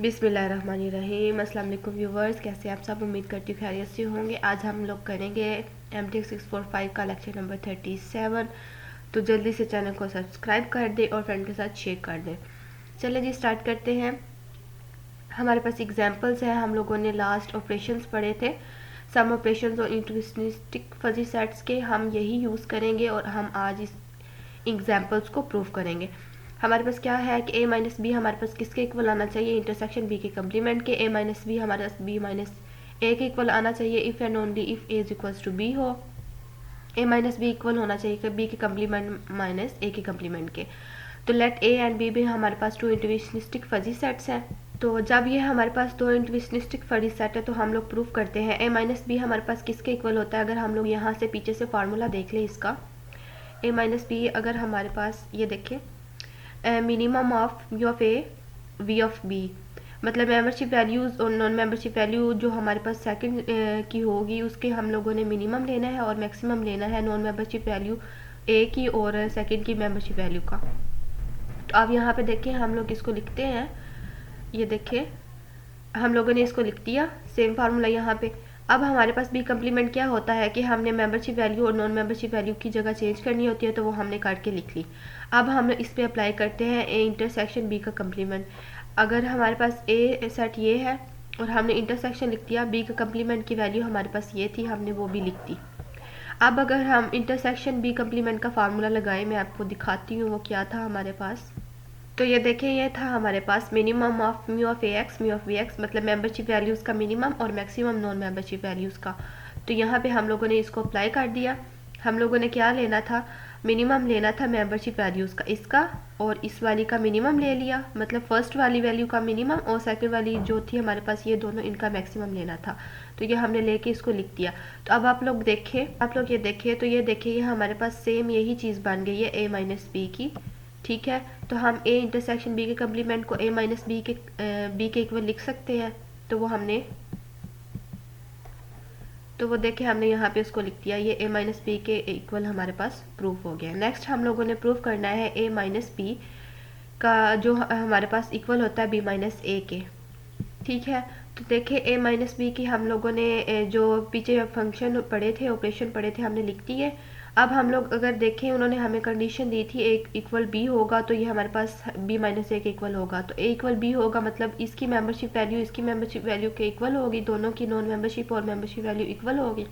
बिस्मिल्लाहिर्रहमानिर्रहीम। अस्सलाम वालेकुम व्यूवर्स, कैसे आप सब? उम्मीद करती हूँ खैरियत से होंगे। आज हम लोग करेंगे MTech 645 का लेक्चर नंबर 37। तो जल्दी से चैनल को सब्सक्राइब कर दें और फ्रेंड के साथ शेयर कर दें। चलिए जी, स्टार्ट करते हैं। हमारे पास एग्जाम्पल्स हैं। हम लोगों ने लास्ट ऑपरेशंस पढ़े थे, सम ऑपरेशंस और इंट्यूशनिस्टिक फजी सेट्स के। हम यही यूज़ करेंगे और हम आज इस एग्जाम्पल्स को प्रूव करेंगे। हमारे पास क्या है कि a माइनस बी हमारे पास किसके इक्वल आना चाहिए? इंटरसेक्शन b के कम्प्लीमेंट के। a माइनस बी हमारे पास b माइनस ए के इक्वल आना चाहिए if and only if a is equals to b हो। a माइनस बी इक्वल होना चाहिए b के कम्प्लीमेंट माइनस a के कम्प्लीमेंट के। तो लेट a एंड b भी हमारे पास टू इंट्यूशनिस्टिक फजी सेट्स हैं। तो जब ये हमारे पास दो इंट्यूशनिस्टिक फजी सेट है तो हम लोग प्रूफ करते हैं। a माइनस बी हमारे पास किसके इक्वल होता है? अगर हम लोग यहाँ से पीछे से फार्मूला देख लें इसका, a माइनस बी अगर हमारे पास ये देखें minimum of v of a v of b, मतलब मेंबरशिप वैल्यूज़ और नॉन मेंबरशिप वैल्यू जो हमारे पास सेकंड की होगी उसके हम लोगों ने मिनिमम लेना है और मैक्सिमम लेना है नॉन मेंबरशिप वैल्यू ए की और सेकंड की मेंबरशिप वैल्यू का। तो अब यहाँ पे देखें, हम लोग इसको लिखते हैं। ये देखें, हम लोगों ने इसको लिख दिया, सेम फार्मूला यहाँ पे। अब हमारे पास बी कम्प्लीमेंट क्या होता है कि हमने मेंबरशिप वैल्यू और नॉन मेंबरशिप वैल्यू की जगह चेंज करनी होती है, तो वो हमने काट के लिख ली। अब हम इस पे अप्लाई करते हैं ए इंटरसेक्शन बी का कम्प्लीमेंट। अगर हमारे पास ए सेट ये है और हमने इंटरसेक्शन लिख दिया, बी का कम्प्लीमेंट की वैल्यू हमारे पास ये थी, हमने वो भी लिख दी। अब अगर हम इंटरसेक्शन बी कम्प्लीमेंट का फार्मूला लगाएं, मैं आपको दिखाती हूँ वो क्या था हमारे पास। तो ये देखें, ये था हमारे पास minimum of mu of A X mu of B X, मतलब मेंबरशिप वैल्यूज़ का मिनिमम और मैक्सिमम नॉन मेंबरशिप वैल्यूज़ का। तो यहाँ पे हम लोगों ने इसको अप्लाई कर दिया। हम लोगों ने क्या लेना था? मिनिमम लेना था मेंबरशिप वैल्यूज़ का, इसका और इस वाली का मिनिमम ले लिया, मतलब फर्स्ट वाली वैल्यू का मिनिमम और सेकंड वाली जो थी हमारे पास ये दोनों, इनका मैक्सिमम लेना था। तो ये हमने लेके इसको लिख दिया। तो अब आप लोग ये देखें, तो ये देखिए ये हमारे पास सेम यही चीज़ बन गई है a माइनस बी की। ठीक है, तो हम a इंटरसेक्शन b के कम्प्लीमेंट को a माइनस बी के इक्वल लिख सकते हैं। तो वो देखें, हमने यहाँ पे उसको लिख दिया, ये a माइनस बी के इक्वल हमारे पास प्रूफ हो गया। नेक्स्ट हम लोगों ने प्रूफ करना है a माइनस बी का जो हमारे पास इक्वल होता है b माइनस ए के। ठीक है, तो देखिए a माइनस बी की हम लोगों ने जो पीछे फंक्शन पढ़े थे, ऑपरेशन पढ़े थे, हमने लिख दिए। अब हम लोग अगर देखें, उन्होंने हमें कंडीशन दी थी a इक्वल b होगा, तो ये हमारे पास b माइनस ए के इक्वल होगा। तो a इक्वल b होगा, मतलब इसकी मेंबरशिप वैल्यू इसकी मेंबरशिप वैल्यू के इक्वल होगी, दोनों की नॉन मेंबरशिप और मेंबरशिप वैल्यू इक्वल होगी।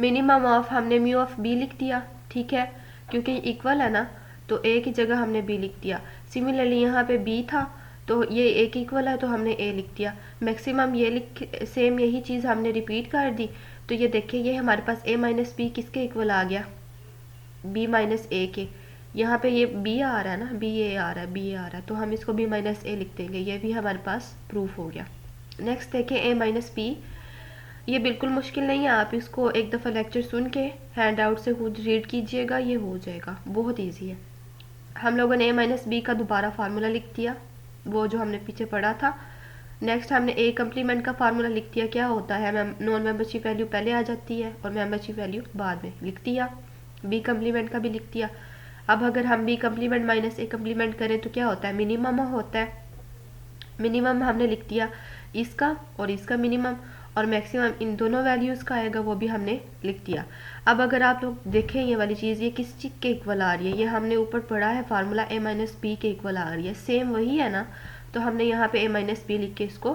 मिनिमम ऑफ हमने म्यू ऑफ b लिख दिया, ठीक है, क्योंकि इक्वल है ना, तो a की जगह हमने b लिख दिया। सिमिलरली यहाँ पे b था, तो ये a की इक्वल है, तो हमने a लिख दिया। मैक्सिमम ये सेम यही चीज़ हमने रिपीट कर दी। तो ये देखिए, ये हमारे पास a माइनस बी किसके इक्वल आ गया? b माइनस ए के। यहाँ पे ये b आ रहा है ना, b a आ रहा है, b a आ रहा है, तो हम इसको b माइनस ए लिख देंगे। ये भी हमारे पास प्रूफ हो गया। नेक्स्ट देखिए a माइनस बी, ये बिल्कुल मुश्किल नहीं है, आप इसको एक दफ़ा लेक्चर सुन के हैंड आउट से खुद रीड कीजिएगा, ये हो जाएगा, बहुत ईजी है। हम लोगों ने a माइनस बी का दोबारा फार्मूला लिख दिया, वो जो हमने पीछे पढ़ा था। नेक्स्ट हमने a कम्प्लीमेंट का फार्मूला लिख दिया। क्या होता है, नॉन मेंबरशिप वैल्यू पहले आ जाती है और मेंबरशिप वैल्यू बाद में, लिख दिया। b कम्प्लीमेंट का भी लिख दिया। अब अगर हम b complement minus a complement करें तो क्या होता है? मिनिमम होता है। मिनिमम हमने लिख दिया इसका और इसका मिनिमम, और मैक्सिमम इन दोनों वैल्यूज़ का आएगा, वो भी हमने लिख दिया। अब अगर आप लोग देखें ये वाली चीज़, ये किस चीज़ के इक्वल आ रही है? ये हमने ऊपर पढ़ा है फार्मूला a माइनस बी के इक्वल आ रही है, सेम वही है ना, तो हमने यहाँ पे a माइनस बी लिख के इसको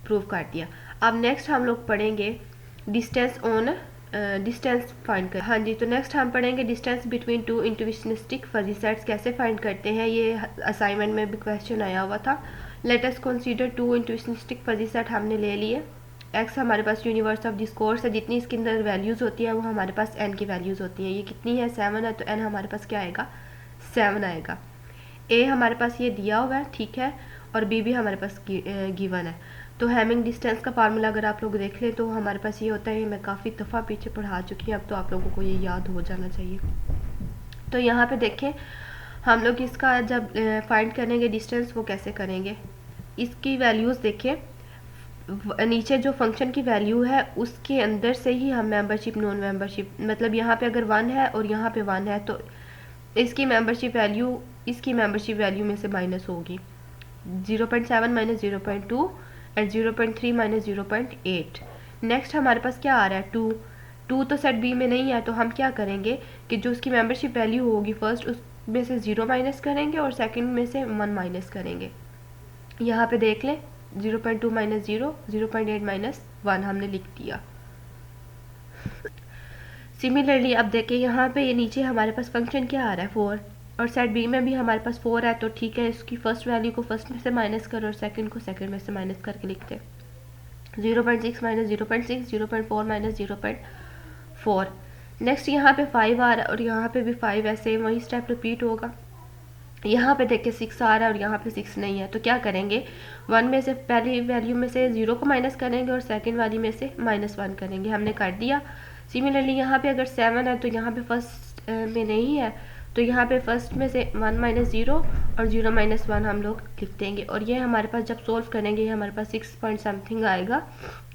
प्रूव कर दिया। अब नेक्स्ट हम लोग पढ़ेंगे डिस्टेंस फाइंड कर। हाँ जी, तो नेक्स्ट हम पढ़ेंगे distance between two intuitionistic fuzzy sets कैसे फाइंड करते हैं। ये असाइनमेंट में भी क्वेश्चन आया हुआ था। Let us consider two intuitionistic fuzzy set हमने ले लिए। x हमारे पास यूनिवर्स ऑफ डिस्कोर्स है, जितनी इसके अंदर वैल्यूज़ होती हैं वो हमारे पास n की वैल्यूज़ होती हैं। ये कितनी है? 7 है, तो n हमारे पास क्या आएगा? 7 आएगा। a हमारे पास ये दिया हुआ है, ठीक है, और b भी हमारे पास गिवन है। तो हैमिंग डिस्टेंस का फार्मूला अगर आप लोग देख लें तो हमारे पास ये होता है, मैं काफ़ी दफ़ा पीछे पढ़ा चुकी हूँ, अब तो आप लोगों को ये याद हो जाना चाहिए। तो यहाँ पे देखें, हम लोग इसका जब फाइंड करेंगे डिस्टेंस, वो कैसे करेंगे? इसकी वैल्यूज़ देखें, नीचे जो फंक्शन की वैल्यू है उसके अंदर से ही हम मेंबरशिप नॉन मेंबरशिप, मतलब यहाँ पे अगर 1 है और यहाँ पे 1 है तो इसकी मेंबरशिप वैल्यू इसकी मेंबरशिप वैल्यू में से माइनस होगी। 0.7 माइनस 0.2 एंड 0.3 माइनस 0.8। नेक्स्ट हमारे पास क्या आ रहा है, 2। 2 तो सेट बी में नहीं है, तो हम क्या करेंगे कि जो उसकी मेंबरशिप वैल्यू होगी फर्स्ट उसमें से 0 माइनस करेंगे और सेकंड में से 1 माइनस करेंगे। यहाँ पे देख लें 0.2 माइनस 0, 0.8 माइनस 1 हमने लिख दिया। सिमिलरली अब देखिए यहाँ पे ये नीचे हमारे पास फंक्शन क्या आ रहा है, 4, और सेट बी में भी हमारे पास 4 है, तो ठीक है इसकी फर्स्ट वैल्यू को फर्स्ट में से माइनस करो और सेकंड को सेकंड में से माइनस करके लिखते हैं। 0.6 माइनस 0.6, 0.4 माइनस 0.4। नेक्स्ट यहाँ पे 5 आ रहा है और यहाँ पे भी 5 है, सेम वही स्टेप रिपीट होगा। यहाँ पे देखिए 6 आ रहा है और यहाँ पे 6 नहीं है, तो क्या करेंगे, 1 में से पहली वैल्यू में से 0 को माइनस करेंगे और सेकंड वाली में से -1 करेंगे। हमने कर दिया। सिमिलरली यहाँ पे अगर 7 है तो यहाँ पे फर्स्ट में नहीं है, तो यहाँ पे फर्स्ट में से 1 माइनस 0 और 0 माइनस 1 हम लोग लिख देंगे, और ये हमारे पास जब सोल्व करेंगे ये हमारे पास 6 पॉइंट समथिंग आएगा।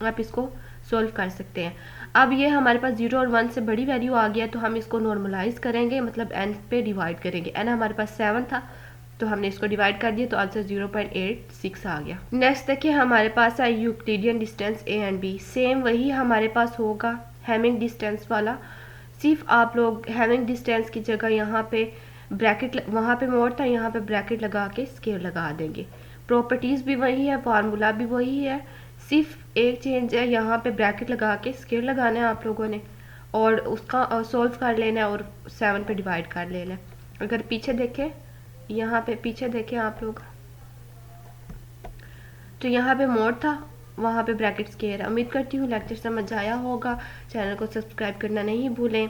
आप इसको सोल्व कर सकते हैं। अब ये हमारे पास 0 और 1 से बड़ी वैल्यू आ गया, तो हम इसको नॉर्मलाइज करेंगे, मतलब n पे डिवाइड करेंगे। n हमारे पास 7 था तो हमने इसको डिवाइड कर दिया, तो आंसर 0.86 आ गया। नेक्स्ट देखिए हमारे पास है Euclidean distance a and b। Same वही हमारे पास होगा हैमिंग डिस्टेंस वाला, सिर्फ आप लोग हैमिंग डिस्टेंस की जगह यहाँ पे ब्रैकेट, वहाँ पे मोड था, यहाँ पे ब्रैकेट लगा के स्केयर लगा देंगे। प्रॉपर्टीज़ भी वही है, फार्मूला भी वही है, सिर्फ एक चेंज है, यहाँ पे ब्रैकेट लगा के स्केयर लगाना है आप लोगों ने और उसका सॉल्व कर लेना है और 7 पे डिवाइड कर लेना है। अगर पीछे देखें, यहाँ पे पीछे देखें आप लोग, तो यहाँ पे मोड था, वहाँ पे ब्रैकेट स्केयर है। उम्मीद करती हूँ लेक्चर समझ आया होगा। चैनल को सब्सक्राइब करना नहीं भूलें।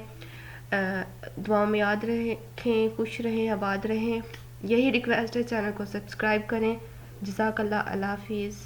दुआ में याद रखें, खुश रहें, आबाद रहें, यही रिक्वेस्ट है, चैनल को सब्सक्राइब करें। जज़ाकल्लाह, अल्लाह हाफिज़।